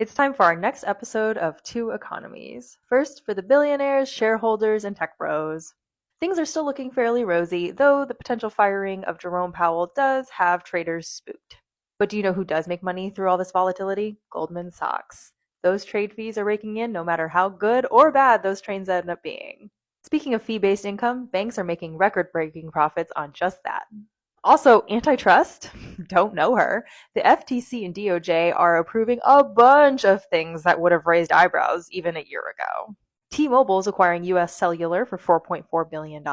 It's time for our next episode of Two Economies. First, for the billionaires, shareholders, and tech bros. Things are still looking fairly rosy, though the potential firing of Jerome Powell does have traders spooked. But do you know who does make money through all this volatility? Goldman Sachs. Those trade fees are raking in no matter how good or bad those trades end up being. Speaking of fee-based income, banks are making record-breaking profits on just that. Also, antitrust, don't know her. The FTC and DOJ are approving a bunch of things that would have raised eyebrows even a year ago. T-Mobile is acquiring US Cellular for $4.4 billion.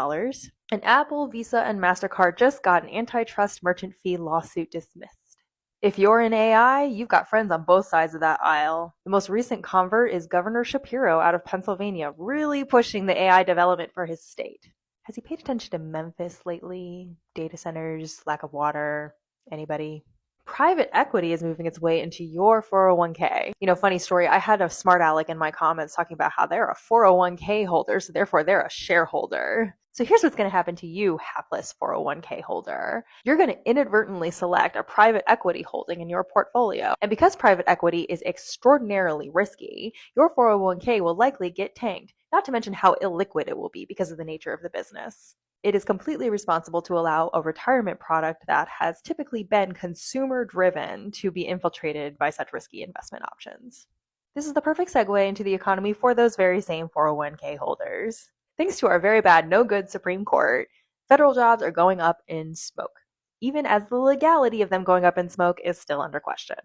And Apple, Visa, and MasterCard just got an antitrust merchant fee lawsuit dismissed. If you're in AI, you've got friends on both sides of that aisle. The most recent convert is Governor Shapiro out of Pennsylvania, really pushing the AI development for his state. Has he paid attention to Memphis lately? Data centers, lack of water, anybody? Private equity is moving its way into your 401k. Funny story, I had a smart aleck in my comments talking about how they're a 401k holder, so therefore they're a shareholder. So here's what's going to happen to you, hapless 401k holder. You're going to inadvertently select a private equity holding in your portfolio. And because private equity is extraordinarily risky, your 401k will likely get tanked, not to mention how illiquid it will be because of the nature of the business. It is completely responsible to allow a retirement product that has typically been consumer driven to be infiltrated by such risky investment options. This is the perfect segue into the economy for those very same 401k holders. Thanks to our very bad, no good Supreme Court, federal jobs are going up in smoke, even as the legality of them going up in smoke is still under question.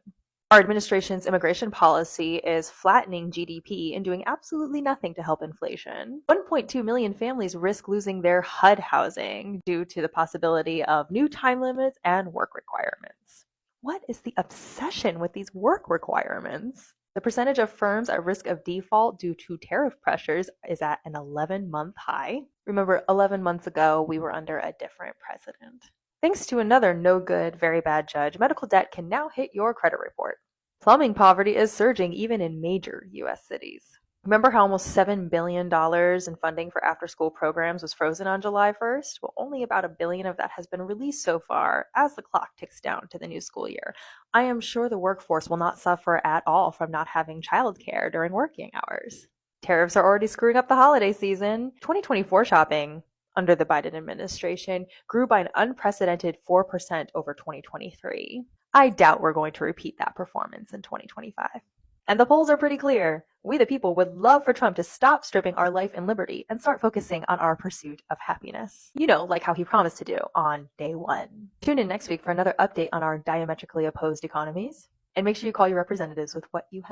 Our administration's immigration policy is flattening GDP and doing absolutely nothing to help inflation. 1.2 million families risk losing their HUD housing due to the possibility of new time limits and work requirements. What is the obsession with these work requirements? The percentage of firms at risk of default due to tariff pressures is at an 11-month high. Remember, 11 months ago, we were under a different president. Thanks to another no good, very bad judge, medical debt can now hit your credit report. Plumbing poverty is surging even in major U.S. cities. Remember how almost $7 billion in funding for after-school programs was frozen on July 1st? Well, only about $1 billion of that has been released so far as the clock ticks down to the new school year. I am sure the workforce will not suffer at all from not having childcare during working hours. Tariffs are already screwing up the holiday season. 2024 shopping under the Biden administration grew by an unprecedented 4% over 2023. I doubt we're going to repeat that performance in 2025. And the polls are pretty clear. We the people would love for Trump to stop stripping our life and liberty and start focusing on our pursuit of happiness. Like how he promised to do on day one. Tune in next week for another update on our diametrically opposed economies. And make sure you call your representatives with what you have